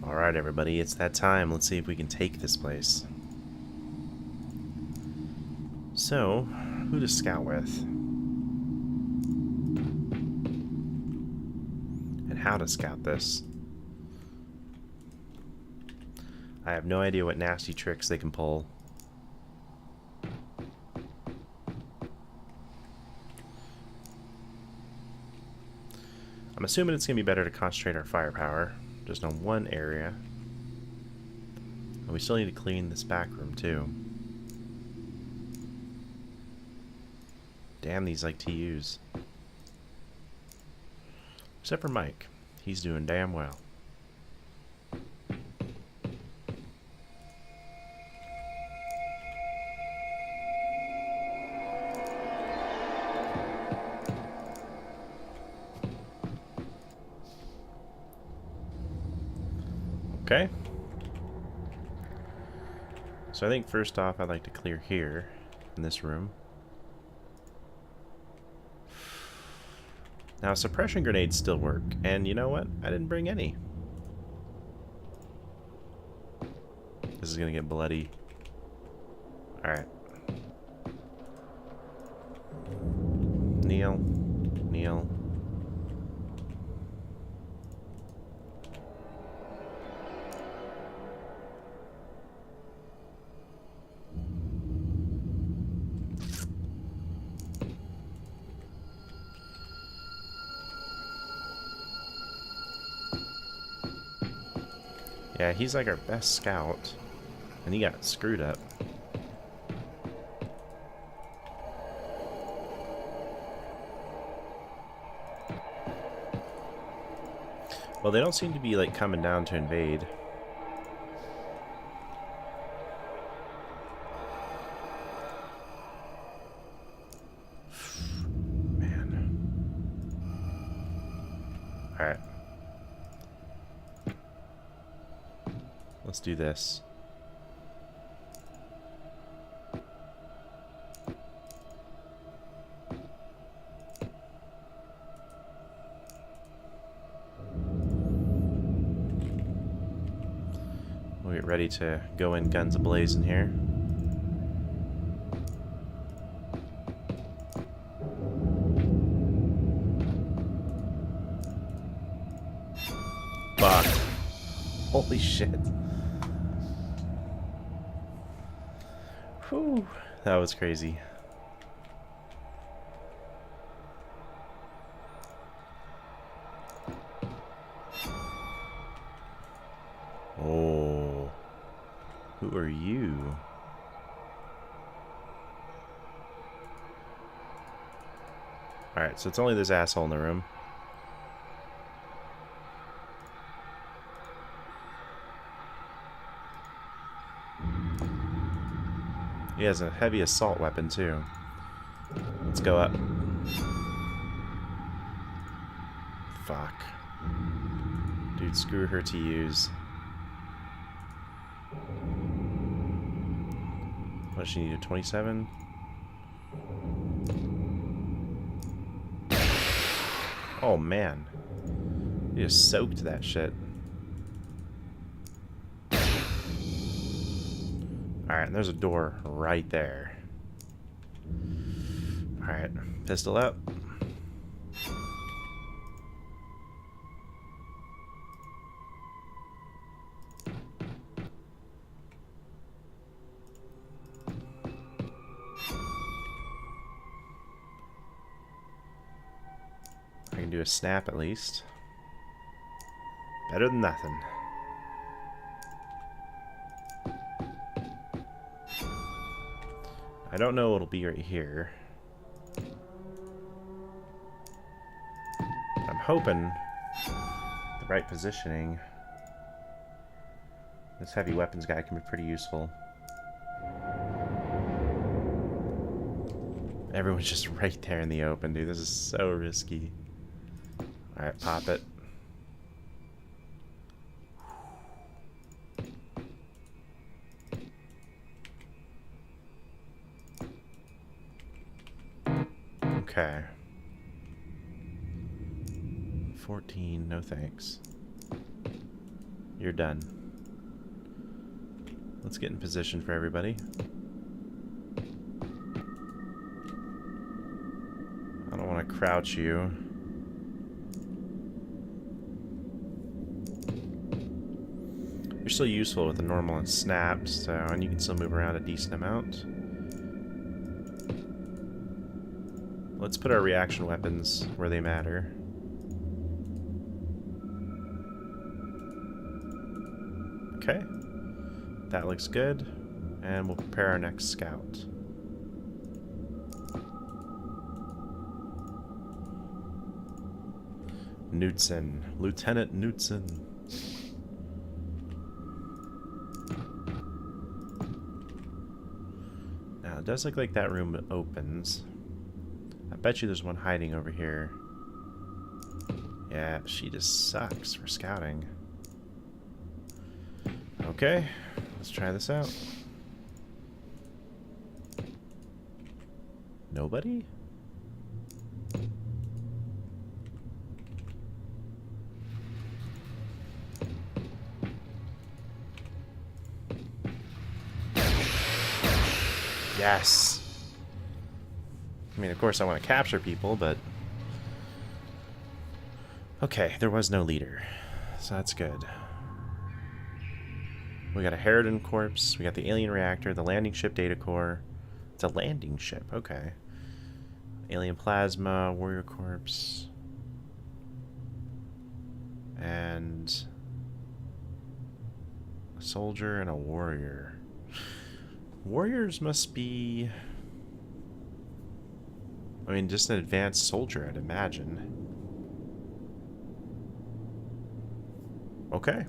Alright everybody, it's that time. Let's see if we can take this place. So, who to scout with? And how to scout this? I have no idea what nasty tricks they can pull. I'm assuming it's going to be better to concentrate our firepower just on one area. And we still need to clean this back room too. Damn these like TUs. Except for Mike. He's doing damn well. Okay. So I think first off I'd like to clear here in this room. Now suppression grenades still work, and you know what? I didn't bring any. This is gonna get bloody. Alright. Kneel. Kneel. Yeah, he's like our best scout, and he got screwed up. Well, they don't seem to be like coming down to invade. Man. Alright. Let's do this. We'll get ready to go in guns a-blazing here. Fuck. Holy shit. Whew, that was crazy. Oh, who are you? Alright, so it's only this asshole in the room. He has a heavy assault weapon too. Let's go up. Fuck. Dude, screw her to use. What does she need? A 27? Oh man. You just soaked that shit. Alright, and there's a door right there. Alright, pistol up. I can do a snap at least. Better than nothing. I don't know what'll be right here. I'm hoping the right positioning. This heavy weapons guy can be pretty useful. Everyone's just right there in the open, dude. This is so risky. Alright, pop it. Okay. 14, no thanks. You're done. Let's get in position for everybody. I don't want to crouch you. You're still useful with the normal and snapped, so, and you can still move around a decent amount. Let's put our reaction weapons where they matter. Okay. That looks good. And we'll prepare our next scout. Knudsen. Lieutenant Knudsen. Now, it does look like that room opens. I bet you there's one hiding over here. Yeah, she just sucks for scouting. Okay, let's try this out. Nobody? Yes! I mean, of course I want to capture people, but... Okay, there was no leader, so that's good. We got a Harridan corpse, we got the alien reactor, the landing ship data core. It's a landing ship, okay. Alien plasma, warrior corpse. And... a soldier and a warrior. Warriors must be... I mean, just an advanced soldier, I'd imagine. Okay.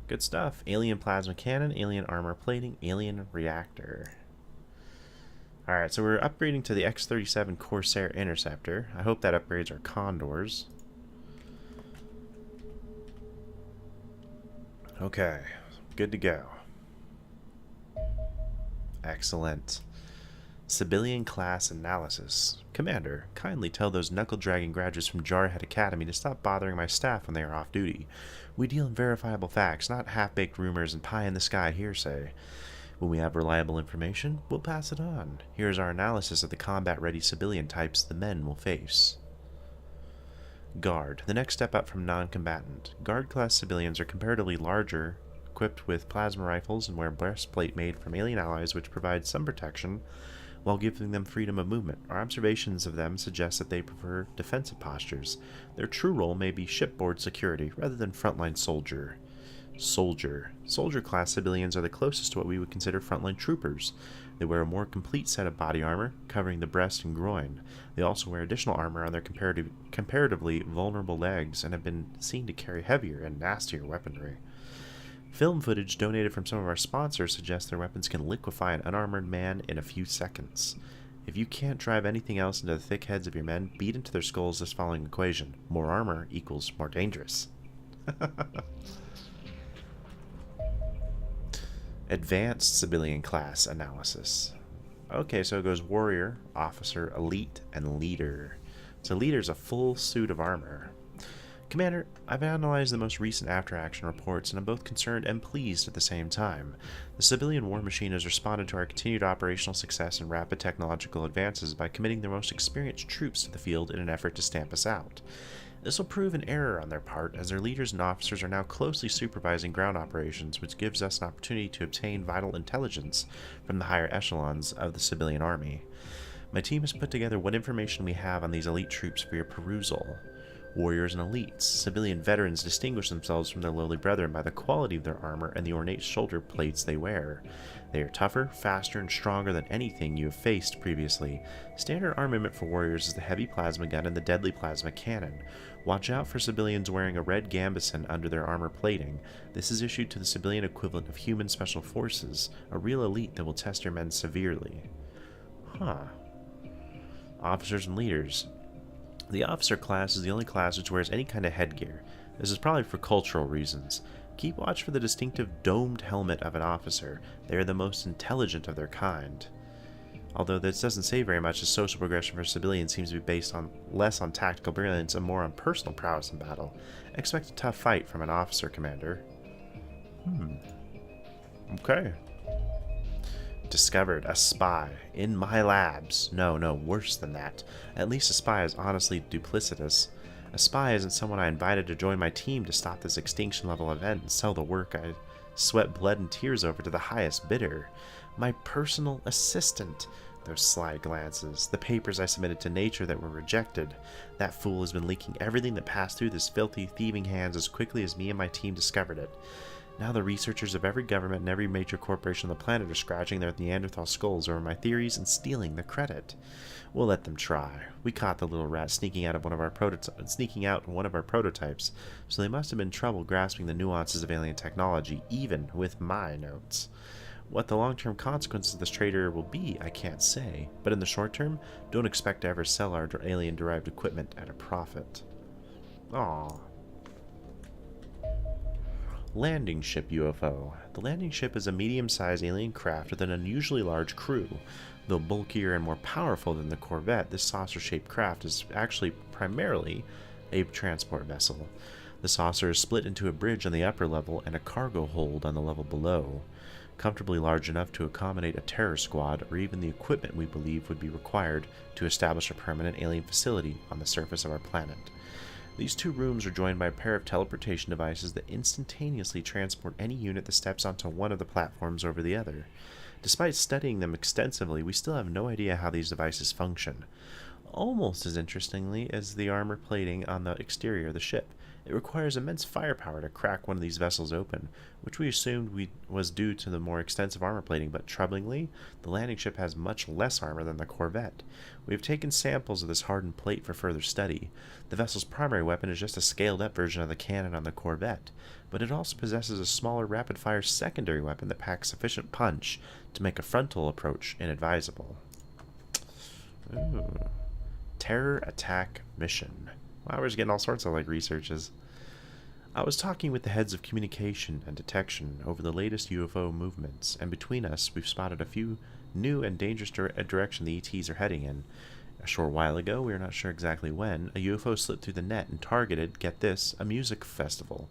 Good stuff. Alien plasma cannon, alien armor plating, alien reactor. Alright, so we're upgrading to the X-37 Corsair Interceptor. I hope that upgrades our Condors. Okay, good to go. Excellent. Civilian class analysis. Commander, kindly tell those knuckle-dragging graduates from Jarhead Academy to stop bothering my staff when they are off duty. We deal in verifiable facts, not half-baked rumors and pie-in-the-sky hearsay. When we have reliable information, we'll pass it on. Here's our analysis of the combat-ready civilian types the men will face. Guard, the next step up from non-combatant. Guard-class civilians are comparatively larger, equipped with plasma rifles, and wear breastplate made from alien alloys which provide some protection while giving them freedom of movement. Our observations of them suggest that they prefer defensive postures. Their true role may be shipboard security rather than frontline soldier. Soldier-class civilians are the closest to what we would consider frontline troopers. They wear a more complete set of body armor, covering the breast and groin. They also wear additional armor on their comparatively vulnerable legs and have been seen to carry heavier and nastier weaponry. Film footage donated from some of our sponsors suggests their weapons can liquefy an unarmored man in a few seconds. If you can't drive anything else into the thick heads of your men, beat into their skulls this following equation. More armor equals more dangerous. Advanced civilian class analysis. Okay, so it goes warrior, officer, elite, and leader. So leader's a full suit of armor. Commander, I've analyzed the most recent after-action reports, and I'm both concerned and pleased at the same time. The civilian war machine has responded to our continued operational success and rapid technological advances by committing their most experienced troops to the field in an effort to stamp us out. This will prove an error on their part, as their leaders and officers are now closely supervising ground operations, which gives us an opportunity to obtain vital intelligence from the higher echelons of the civilian army. My team has put together what information we have on these elite troops for your perusal. Warriors and elites, civilian veterans distinguish themselves from their lowly brethren by the quality of their armor and the ornate shoulder plates they wear. They are tougher, faster, and stronger than anything you have faced previously. Standard armament for warriors is the heavy plasma gun and the deadly plasma cannon. Watch out for civilians wearing a red gambeson under their armor plating. This is issued to the civilian equivalent of human special forces, a real elite that will test your men severely. Huh. Officers and leaders. The officer class is the only class which wears any kind of headgear. This is probably for cultural reasons. Keep watch for the distinctive domed helmet of an officer. They are the most intelligent of their kind. Although this doesn't say very much, as social progression for civilians seems to be based on less on tactical brilliance and more on personal prowess in battle. Expect a tough fight from an officer commander. Okay. Discovered a spy in my labs. No, worse than that. At least a spy is honestly duplicitous. A spy isn't someone I invited to join my team to stop this extinction level event and sell the work I sweat blood and tears over to the highest bidder. My personal assistant. Those sly glances. The papers I submitted to Nature that were rejected. That fool has been leaking everything that passed through this filthy, thieving hands as quickly as me and my team discovered it. Now the researchers of every government and every major corporation on the planet are scratching their Neanderthal skulls over my theories and stealing the credit. We'll let them try. We caught the little rat sneaking out one of our prototypes, so they must have been trouble grasping the nuances of alien technology, even with my notes. What the long-term consequences of this traitor will be, I can't say, but in the short term, don't expect to ever sell our alien-derived equipment at a profit. Aww. Landing ship UFO. The landing ship is a medium-sized alien craft with an unusually large crew. Though bulkier and more powerful than the Corvette, this saucer-shaped craft is actually primarily a transport vessel. The saucer is split into a bridge on the upper level and a cargo hold on the level below, comfortably large enough to accommodate a terror squad or even the equipment we believe would be required to establish a permanent alien facility on the surface of our planet. These two rooms are joined by a pair of teleportation devices that instantaneously transport any unit that steps onto one of the platforms over the other. Despite studying them extensively, we still have no idea how these devices function. Almost as interestingly as the armor plating on the exterior of the ship, it requires immense firepower to crack one of these vessels open, which we assumed was due to the more extensive armor plating, but troublingly, the landing ship has much less armor than the Corvette. We have taken samples of this hardened plate for further study. The vessel's primary weapon is just a scaled-up version of the cannon on the Corvette, but it also possesses a smaller rapid-fire secondary weapon that packs sufficient punch to make a frontal approach inadvisable. Ooh. Terror Attack Mission. Wow, we're just getting all sorts of researches. I was talking with the heads of communication and detection over the latest UFO movements, and between us, we've spotted a few new and dangerous direction the ETs are heading in. A short while ago, we are not sure exactly when, a UFO slipped through the net and targeted, get this, a music festival.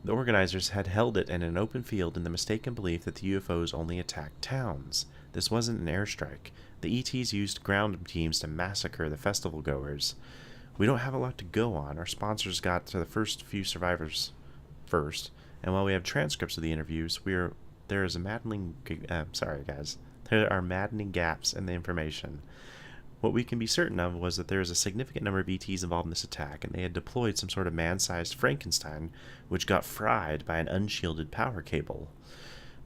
The organizers had held it in an open field in the mistaken belief that the UFOs only attacked towns. This wasn't an airstrike. The ETs used ground teams to massacre the festival goers. We don't have a lot to go on. Our sponsors got to the first few survivors first, and while we have transcripts of the interviews, there are maddening gaps in the information. What we can be certain of was that there is a significant number of ETs involved in this attack, and they had deployed some sort of man-sized Frankenstein, which got fried by an unshielded power cable.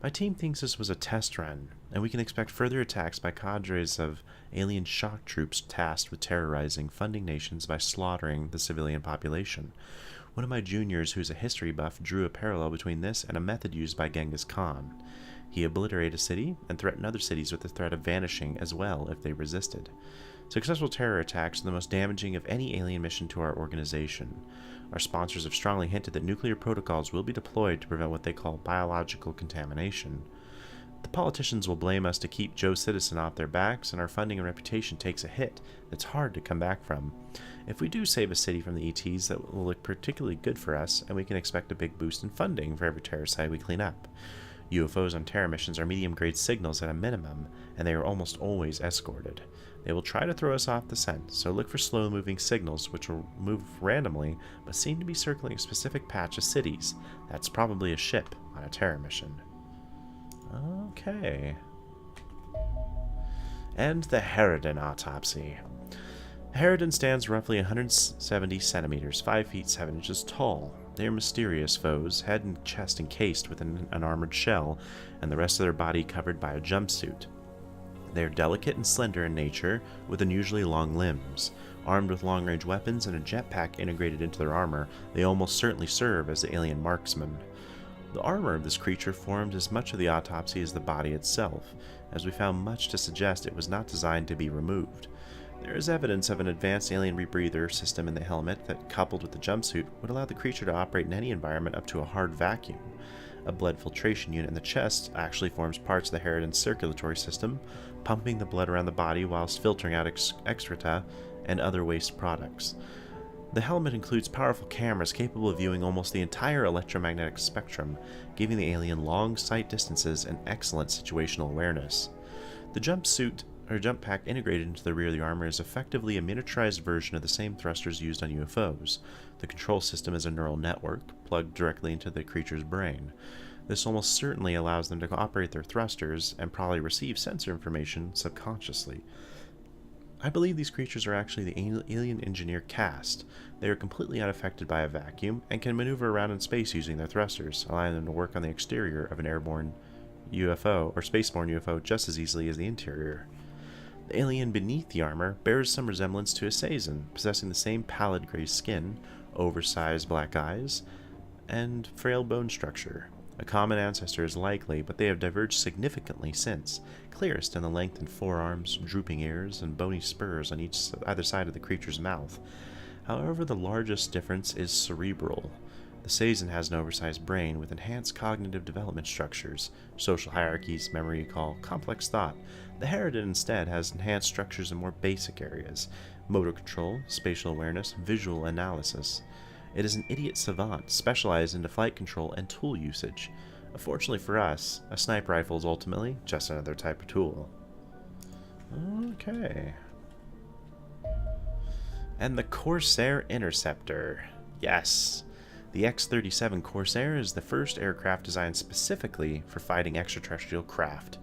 My team thinks this was a test run, and we can expect further attacks by cadres of alien shock troops tasked with terrorizing funding nations by slaughtering the civilian population. One of my juniors, who's a history buff, drew a parallel between this and a method used by Genghis Khan. He obliterated a city and threatened other cities with the threat of vanishing as well if they resisted. Successful terror attacks are the most damaging of any alien mission to our organization. Our sponsors have strongly hinted that nuclear protocols will be deployed to prevent what they call biological contamination. The politicians will blame us to keep Joe Citizen off their backs, and our funding and reputation takes a hit that's hard to come back from. If we do save a city from the ETs, that will look particularly good for us, and we can expect a big boost in funding for every terror site we clean up. UFOs on terror missions are medium-grade signals at a minimum, and they are almost always escorted. They will try to throw us off the scent, so look for slow-moving signals which will move randomly but seem to be circling a specific patch of cities. That's probably a ship on a terror mission. Okay. And the Harridan autopsy. Harridan stands roughly 170 centimeters, 5 feet 7 inches tall. They are mysterious foes, head and chest encased with an armored shell, and the rest of their body covered by a jumpsuit. They are delicate and slender in nature, with unusually long limbs. Armed with long-range weapons and a jetpack integrated into their armor, they almost certainly serve as the alien marksmen. The armor of this creature formed as much of the autopsy as the body itself, as we found much to suggest it was not designed to be removed. There is evidence of an advanced alien rebreather system in the helmet that, coupled with the jumpsuit, would allow the creature to operate in any environment up to a hard vacuum. A blood filtration unit in the chest actually forms parts of the Harridan's circulatory system, pumping the blood around the body whilst filtering out excreta and other waste products. The helmet includes powerful cameras capable of viewing almost the entire electromagnetic spectrum, giving the alien long sight distances and excellent situational awareness. The jump pack integrated into the rear of the armor is effectively a miniaturized version of the same thrusters used on UFOs. The control system is a neural network plugged directly into the creature's brain. This almost certainly allows them to operate their thrusters and probably receive sensor information subconsciously. I believe these creatures are actually the alien engineer caste. They are completely unaffected by a vacuum and can maneuver around in space using their thrusters, allowing them to work on the exterior of an airborne UFO or spaceborne UFO just as easily as the interior. The alien beneath the armor bears some resemblance to a Sazon, possessing the same pallid gray skin, oversized black eyes, and frail bone structure. A common ancestor is likely, but they have diverged significantly since, clearest in the lengthened forearms, drooping ears, and bony spurs on either side of the creature's mouth. However, the largest difference is cerebral. The Sazon has an oversized brain with enhanced cognitive development structures, social hierarchies, memory recall, complex thought. The Harridan instead has enhanced structures in more basic areas: motor control, spatial awareness, visual analysis. It is an idiot savant, specialized into flight control and tool usage. Unfortunately for us, a sniper rifle is ultimately just another type of tool. Okay. And the Corsair Interceptor. Yes. The X-37 Corsair is the first aircraft designed specifically for fighting extraterrestrial craft.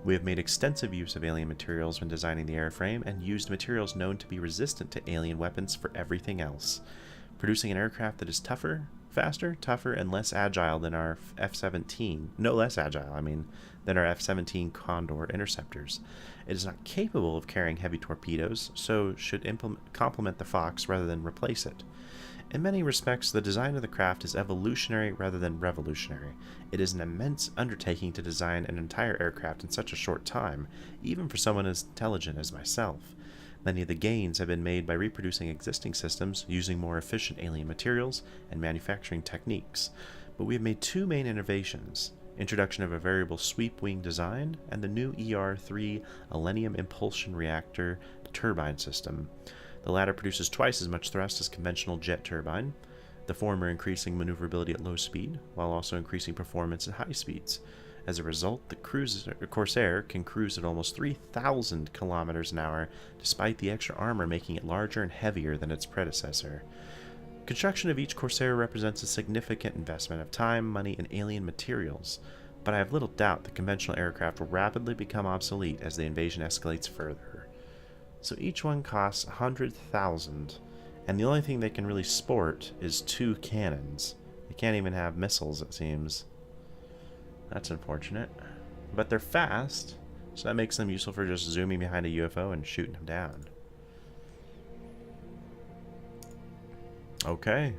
We have made extensive use of alien materials when designing the airframe and used materials known to be resistant to alien weapons for everything else, producing an aircraft that is faster, tougher, and less agile than our F-17. No less agile, than our F-17 Condor interceptors. It is not capable of carrying heavy torpedoes, so should complement the Fox rather than replace it. In many respects, the design of the craft is evolutionary rather than revolutionary. It is an immense undertaking to design an entire aircraft in such a short time, even for someone as intelligent as myself. Many of the gains have been made by reproducing existing systems, using more efficient alien materials and manufacturing techniques. But we have made two main innovations: introduction of a variable sweep wing design and the new ER-3 Alenium Impulsion Reactor turbine system. The latter produces twice as much thrust as conventional jet turbine, the former increasing maneuverability at low speed, while also increasing performance at high speeds. As a result, the Corsair can cruise at almost 3,000 kilometers an hour, despite the extra armor making it larger and heavier than its predecessor. Construction of each Corsair represents a significant investment of time, money, and alien materials, but I have little doubt that conventional aircraft will rapidly become obsolete as the invasion escalates further. So each one costs 100,000, and the only thing they can really sport is 2 cannons. They can't even have missiles, it seems. That's unfortunate. But they're fast, so that makes them useful for just zooming behind a UFO and shooting them down. Okay.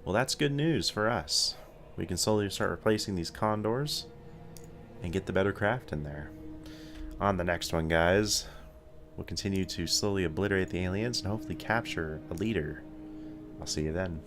Well, that's good news for us. We can slowly start replacing these Condors and get the better craft in there. On the next one, guys, we'll continue to slowly obliterate the aliens and hopefully capture a leader. I'll see you then.